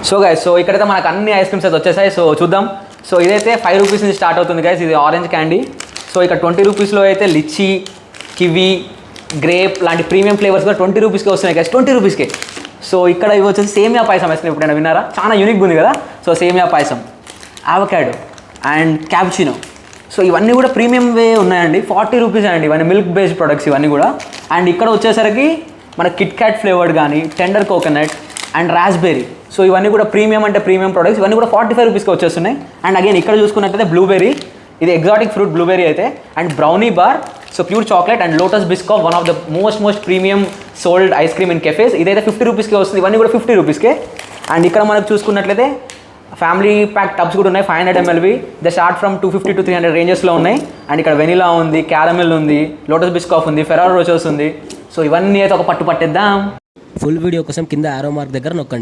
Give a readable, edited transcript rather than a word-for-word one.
So guys, so ఇక్కడైతే మనకు అన్ని ఐస్ క్రీమ్స్ అయితే వచ్చేసాయి. సో చూద్దాం. సో ఇదైతే 5 రూపీస్ నుంచి స్టార్ట్ అవుతుంది గైస్. ఇది ఆరెంజ్ క్యాండీ. సో ఇక్కడ 20 రూపీస్లో అయితే లిచ్చీ, కివీ, గ్రేప్ లాంటి ప్రీమియం ఫ్లేవర్స్ కూడా 20 రూపీస్కే వస్తున్నాయి గైస్, 20 రూపీస్కే. సో ఇక్కడ ఇవి వచ్చేసి సేమియా పాయసం ఐస్ క్రీమ్. ఎప్పుడైనా విన్నారా? చాలా యూనిక్గా ఉంది కదా. సో సేమియా పాయసం, అవకాడో అండ్ క్యాపుచినో. సో ఇవన్నీ కూడా ప్రీమియం వే ఉన్నాయండి. 40 రూపీస్ అండి ఇవన్నీ, మిల్క్ బేస్డ్ ప్రొడక్ట్స్ ఇవన్నీ కూడా. అండ్ ఇక్కడ వచ్చేసరికి మన కిట్ క్యాట్ ఫ్లేవర్డ్ కానీ, tender coconut and raspberry. So ఇవన్నీ కూడా ప్రీమియం అంటే ప్రీమియం ప్రొడక్ట్స్. ఇవన్నీ కూడా 45 రూపీస్కి వచ్చేస్తున్నాయి. అండ్ అగైన్ ఇక్కడ చూసుకున్నట్లయితే బ్లూబెర్రీ, ఇది ఎగ్జాటిక్ ఫ్రూట్ బ్లూబెర్రీ అయితే. And brownie bar, so pure chocolate and lotus Biscoff, one of the most premium sold ice cream in cafes. ఇదైతే 50 రూపీస్కే వస్తుంది. ఇవన్నీ కూడా 50 రూపీస్కే. అండ్ ఇక్కడ మనకు చూసుకున్నట్లయితే ఫ్యామిలీ ప్యాక్ టబ్స్ కూడా ఉన్నాయి, 500 ml. The start from 250 to 300 రేంజెస్లో ఉన్నాయి. అండ్ ఇక్కడ వెనిలా ఉంది, క్యారమెల్ ఉంది, లోటస్ బిస్కాఫ్ ఉంది, ఫెరారో రోచర్స్ ఉంది. సో ఇవన్నీ అయితే ఒక పట్టు పట్టేద్దాం. ఫుల్ వీడియో కోసం కింద ఆరో మార్క్ దగ్గర నొక్కండి.